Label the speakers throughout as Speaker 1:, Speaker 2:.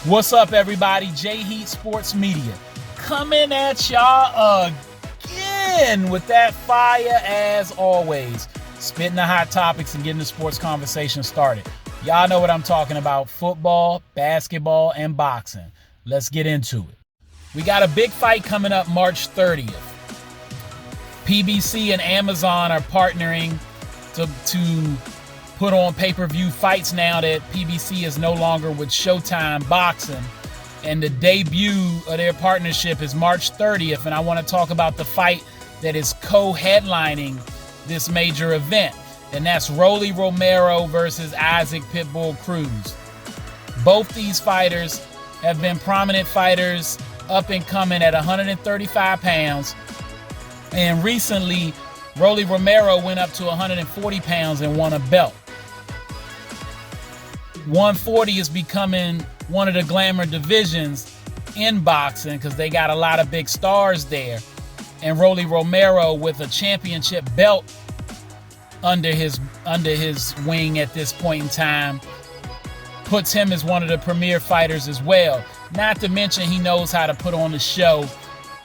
Speaker 1: What's up, everybody? J Heat Sports Media coming at y'all again with that fire as always. Spitting the hot topics and getting the sports conversation started. Y'all know what I'm talking about: football, basketball, and boxing. Let's get into it. We got a big fight coming up March 30th. PBC and Amazon are partnering to put on pay-per-view fights now that PBC is no longer with Showtime Boxing. And the debut of their partnership is March 30th. And I want to talk about the fight that is co-headlining this major event. And that's Romero versus Isaac Pitbull Cruz. Both these fighters have been prominent fighters up and coming at 135 pounds. And recently, Romero went up to 140 pounds and won a belt. 140 is becoming one of the glamour divisions in boxing because they got a lot of big stars there. And Romero, with a championship belt under his wing at this point in time, puts him as one of the premier fighters as well. Not to mention he knows how to put on the show,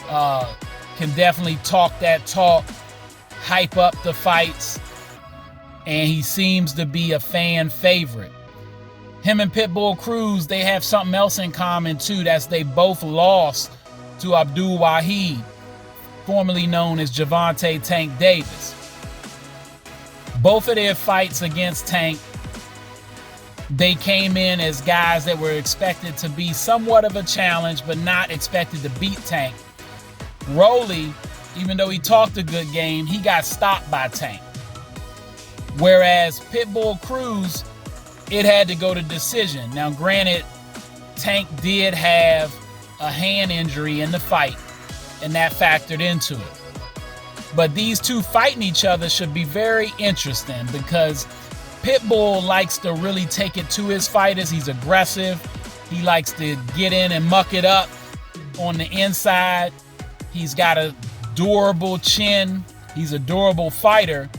Speaker 1: can definitely talk that talk, hype up the fights, and he seems to be a fan favorite. Him and Pitbull Cruz, they have something else in common too. That's they both lost to Abdul Wahid, formerly known as Gervonta Tank Davis. Both of their fights against Tank, they came in as guys that were expected to be somewhat of a challenge, but not expected to beat Tank. Rolly, even though he talked a good game, he got stopped by Tank. Whereas Pitbull Cruz, it had to go to decision. Now, granted, Tank did have a hand injury in the fight, and that factored into it. But these two fighting each other should be very interesting because Pitbull likes to really take it to his fighters. He's aggressive. He likes to get in and muck it up on the inside. He's got a durable chin. He's a durable fighter.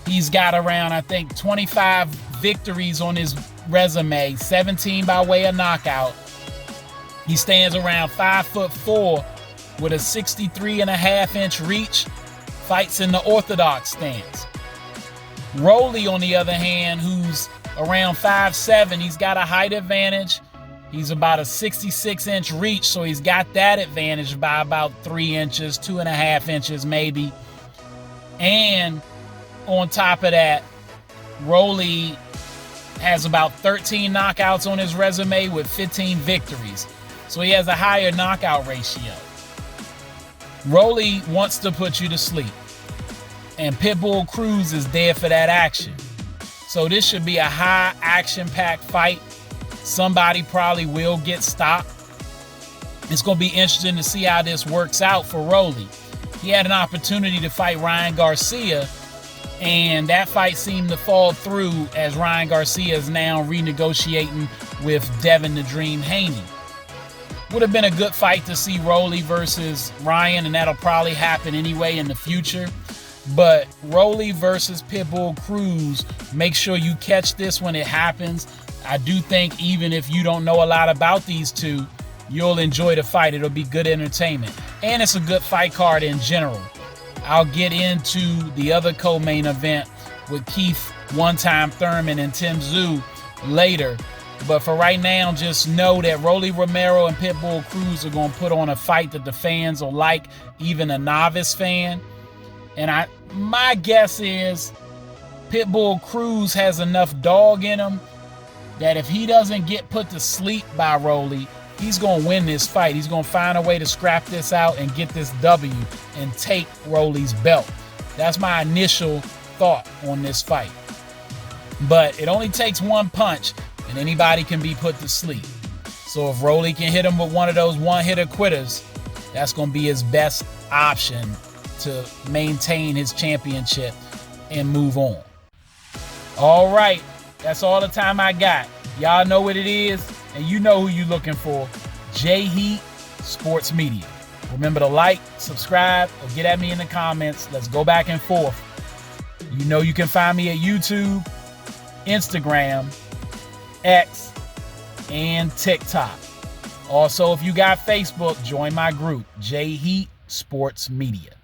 Speaker 1: He's got around, I think, 25 victories on his resume, 17 by way of knockout. He stands around 5'4" with a 63.5-inch reach, fights in the orthodox stance. Rolly, on the other hand, who's around 5'7", he's got a height advantage. He's about a 66-inch reach, so he's got that advantage by about 3 inches, 2.5 inches maybe. And on top of that, Rolly has about 13 knockouts on his resume with 15 victories. So he has a higher knockout ratio. Rolly wants to put you to sleep. And Pitbull Cruz is there for that action. So this should be a high action-packed fight. Somebody probably will get stopped. It's going to be interesting to see how this works out for Rolly. He had an opportunity to fight Ryan Garcia, and that fight seemed to fall through as Ryan Garcia is now renegotiating with Devin the Dream Haney. Would have been a good fight to see Rolly versus Ryan, and that'll probably happen anyway in the future. But Rolly versus Pitbull Cruz, make sure you catch this when it happens. I do think even if you don't know a lot about these two, you'll enjoy the fight. It'll be good entertainment. And it's a good fight card in general. I'll get into the other co-main event with Keith One-Time Thurman and Tim Tszyu later. But for right now, just know that Romero and Pitbull Cruz are going to put on a fight that the fans will like, even a novice fan. And my guess is Pitbull Cruz has enough dog in him that if he doesn't get put to sleep by Rolly, he's going to win this fight. He's going to find a way to scrap this out and get this W and take Rolly's belt. That's my initial thought on this fight. But it only takes one punch and anybody can be put to sleep. So if Rolly can hit him with one of those one-hitter quitters, that's going to be his best option to maintain his championship and move on. All right, that's all the time I got. Y'all know what it is, and you know who you're looking for. J Heat Sports Media. Remember to like, subscribe, or get at me in the comments. Let's go back and forth. You know you can find me at YouTube, Instagram, X, and TikTok. Also, if you got Facebook, join my group, J Heat Sports Media.